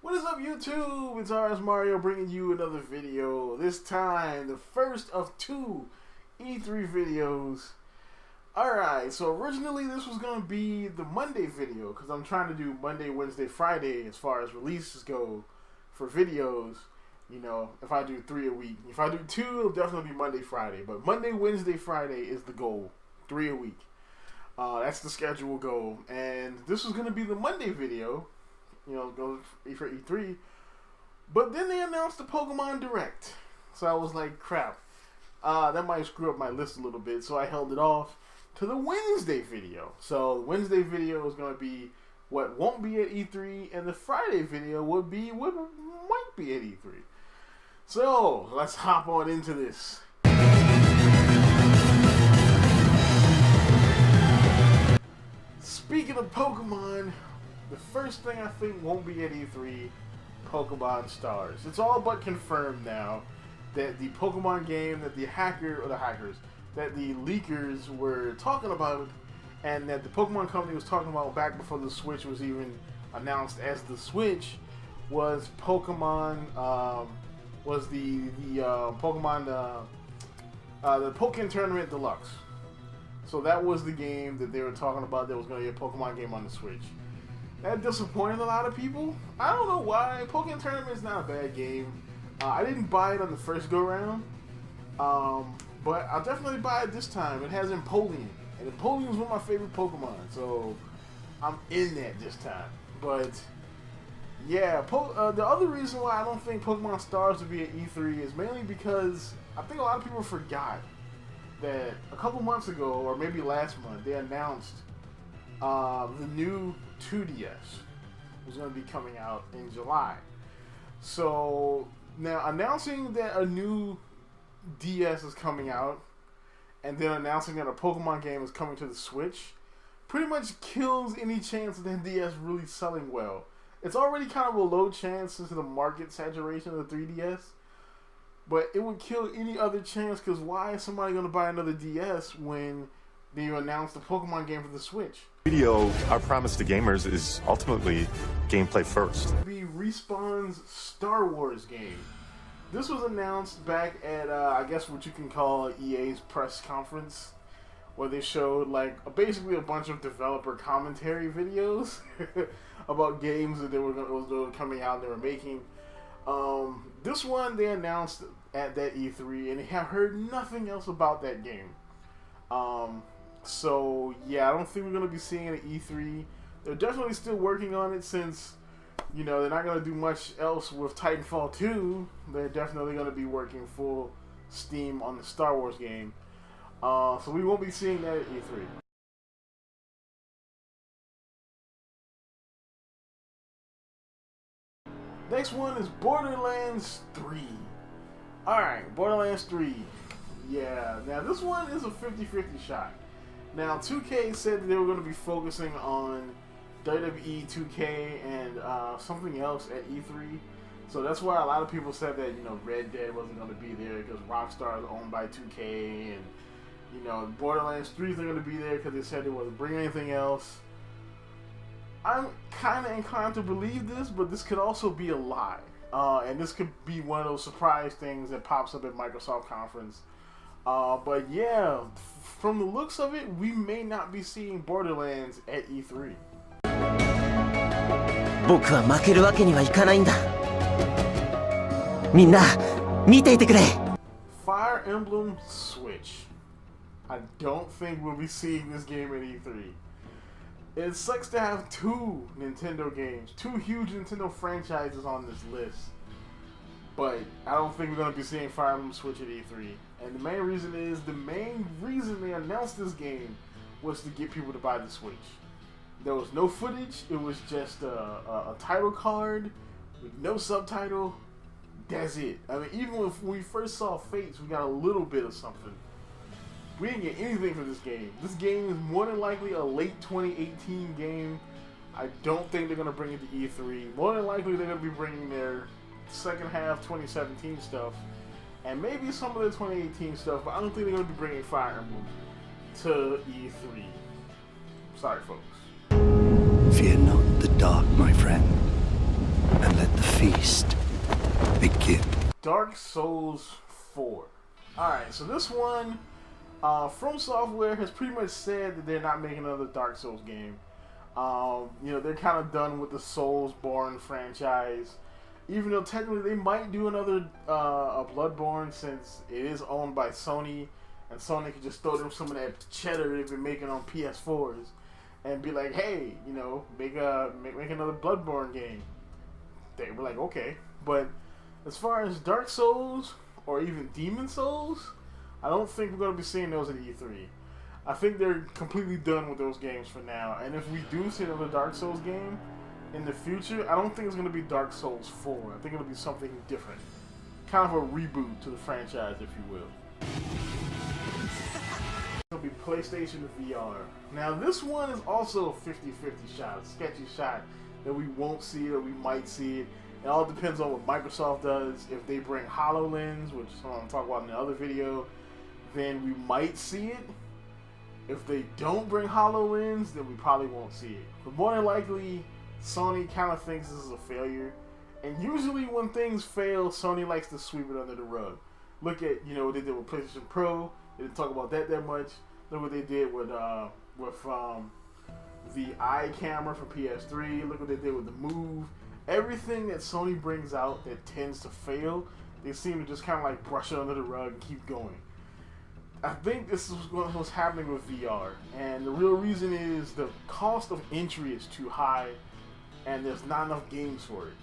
What is up, YouTube? It's RSMario bringing you another video. This time, the first of two E3 videos. Alright, so originally this was going to be the Monday video because I'm trying to do Monday, Wednesday, Friday as far as releases go for videos. You know, if I do 3 a week. If I do 2, it'll definitely be Monday, Friday. But Monday, Wednesday, Friday is the goal. 3 a week. That's the schedule goal. And this was going to be the Monday video. You know, go for E3. But then they announced the Pokemon Direct. So I was like, crap. That might screw up my list a little bit. So I held it off to the Wednesday video. So the Wednesday video is going to be what won't be at E3. And the Friday video would be what might be at E3. So let's hop on into this. Speaking of Pokemon, the first thing I think won't be at E3, Pokemon Stars. It's all but confirmed now that the Pokemon game that the leakers were talking about, and that the Pokemon company was talking about back before the Switch was even announced as the Switch, was Pokemon. Was the Pokken Tournament Deluxe. So that was the game that they were talking about that was going to be a Pokemon game on the Switch. That disappointed a lot of people. I don't know why. Pokken Tournament is not a bad game. I didn't buy it on the first go-round. But I'll definitely buy it this time. It has Empoleon. And Empoleon is one of my favorite Pokemon. So I'm in that this time. But yeah, the other reason why I don't think Pokemon Stars will be at E3 is mainly because I think a lot of people forgot that a couple months ago, or maybe last month, they announced the new 2DS was going to be coming out in July. So now announcing that a new DS is coming out, and then announcing that a Pokemon game is coming to the Switch, pretty much kills any chance of that DS really selling well. It's already kind of a low chance since the market saturation of the 3DS, but it would kill any other chance because why is somebody going to buy another DS when they announce the Pokemon game for the Switch? Our promise to gamers is ultimately gameplay first. It'll be Respawn's Star Wars game. This was announced back at, I guess what you can call EA's press conference, where they showed like basically a bunch of developer commentary videos about games that were coming out and they were making. This one they announced at that E3, and I have heard nothing else about that game. So yeah, I don't think we're gonna be seeing it at E3. They're definitely still working on it since, you know, they're not gonna do much else with Titanfall 2. They're definitely gonna be working full steam on the Star Wars game. So we won't be seeing that at E3. Next one is Borderlands 3. Alright, Borderlands 3. Yeah, now this one is a 50-50 shot. Now 2K said that they were going to be focusing on WWE 2K and something else at E3. So that's why a lot of people said that, you know, Red Dead wasn't going to be there because Rockstar is owned by 2K, and you know, Borderlands 3 is not going to be there because they said they wasn't bringing anything else. I'm kind of inclined to believe this, but this could also be a lie. And this could be one of those surprise things that pops up at Microsoft conference. But yeah, from the looks of it, we may not be seeing Borderlands at E3. Fire Emblem Switch. I don't think we'll be seeing this game at E3. It sucks to have two Nintendo games, two huge Nintendo franchises on this list, but I don't think we're going to be seeing Fire Emblem Switch at E3. And the main reason they announced this game was to get people to buy the Switch. There was no footage, it was just a title card with no subtitle. That's it. I mean, even when we first saw Fates, we got a little bit of something. We didn't get anything for this game. This game is more than likely a late 2018 game. I don't think they're going to bring it to E3. More than likely they're going to be bringing their second half 2017 stuff and maybe some of the 2018 stuff, but I don't think they're going to be bringing Fire Emblem to E3. Sorry, folks. Fear not the dark, my friend. and let the feast begin. Dark Souls 4. Alright, so this one, From Software has pretty much said that they're not making another Dark Souls game. You know, they're kind of done with the Soulsborne franchise. Even though technically they might do another a Bloodborne, since it is owned by Sony, and Sony could just throw them some of that cheddar they've been making on PS4s and be like, hey, you know, make another Bloodborne game. They were like, okay. But as far as Dark Souls or even Demon Souls, I don't think we're going to be seeing those at E3. I think they're completely done with those games for now. And if we do see another Dark Souls game in the future, I don't think it's going to be Dark Souls 4. I think it'll be something different. Kind of a reboot to the franchise, if you will. It'll be PlayStation VR. Now, this one is also a 50-50 shot, a sketchy shot that we won't see it or we might see it. It all depends on what Microsoft does. If they bring HoloLens, which I'm going to talk about in the other video, then we might see it. If they don't bring HoloLens, then we probably won't see it. But more than likely, Sony kind of thinks this is a failure. And usually when things fail, Sony likes to sweep it under the rug. Look at, you know, what they did with PlayStation Pro. They didn't talk about that much. Look what they did with the eye camera for PS3. Look what they did with the Move. Everything that Sony brings out that tends to fail, they seem to just kind of like brush it under the rug and keep going. I think this is what's happening with VR, and the real reason is the cost of entry is too high, and there's not enough games for it.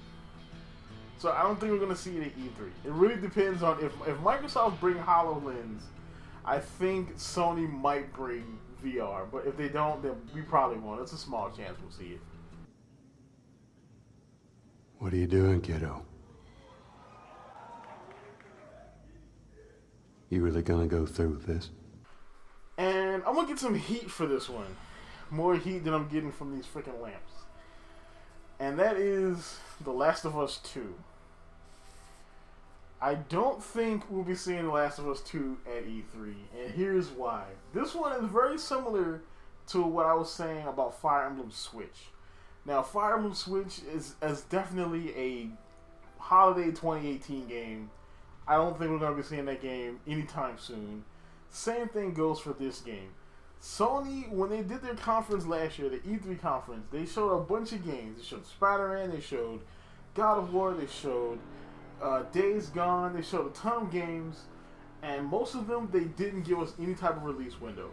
So I don't think we're going to see it at E3. It really depends on if Microsoft bring HoloLens. I think Sony might bring VR, but if they don't, then we probably won't. It's a small chance we'll see it. What are you doing, kiddo? You really gonna go through with this? And I'm gonna get some heat for this one. More heat than I'm getting from these freaking lamps. And that is The Last of Us 2. I don't think we'll be seeing The Last of Us 2 at E3, and here's why. This one is very similar to what I was saying about Fire Emblem Switch. Now, Fire Emblem Switch is definitely a holiday 2018 game. I don't think we're going to be seeing that game anytime soon. Same thing goes for this game. Sony, when they did their conference last year, the E3 conference, they showed a bunch of games. They showed Spider-Man, they showed God of War, they showed Days Gone, they showed a ton of games, and most of them, they didn't give us any type of release window.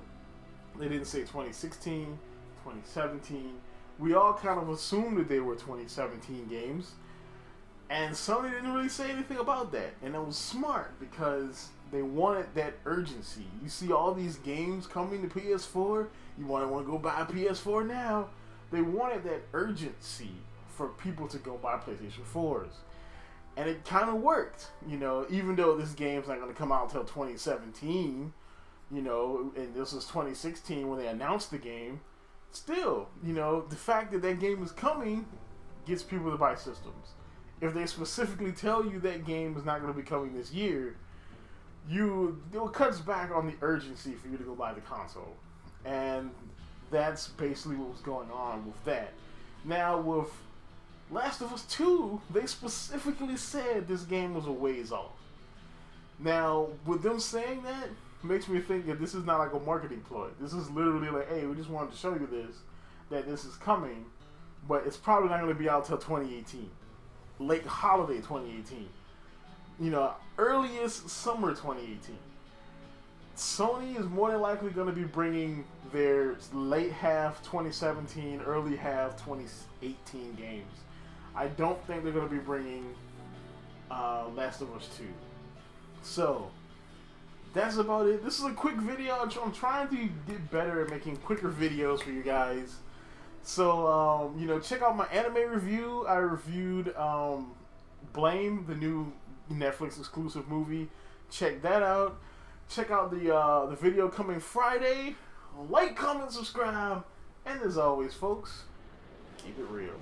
They didn't say 2016, 2017. We all kind of assumed that they were 2017 games, and Sony didn't really say anything about that, and it was smart because they wanted that urgency. You see all these games coming to PS4, you want to go buy a PS4 now. They wanted that urgency for people to go buy PlayStation 4s. And it kind of worked, you know, even though this game's not going to come out until 2017, you know, and this was 2016 when they announced the game. Still, you know, the fact that that game is coming gets people to buy systems. If they specifically tell you that game is not going to be coming this year, it cuts back on the urgency for you to go buy the console. And that's basically what was going on with that. Now, with Last of Us 2, they specifically said this game was a ways off. Now, with them saying that, makes me think that this is not like a marketing ploy. This is literally like, hey, we just wanted to show you this, that this is coming, but it's probably not going to be out till 2018. Late holiday 2018. You know, earliest summer 2018. Sony is more than likely going to be bringing their late half 2017, early half 2018 games. I don't think they're going to be bringing Last of Us 2. So, that's about it. This is a quick video. I'm trying to get better at making quicker videos for you guys. So, you know, check out my anime review. I reviewed Blame, the new Netflix exclusive movie. Check that out. Check out the video coming Friday. Like, comment, subscribe. And as always, folks, keep it real.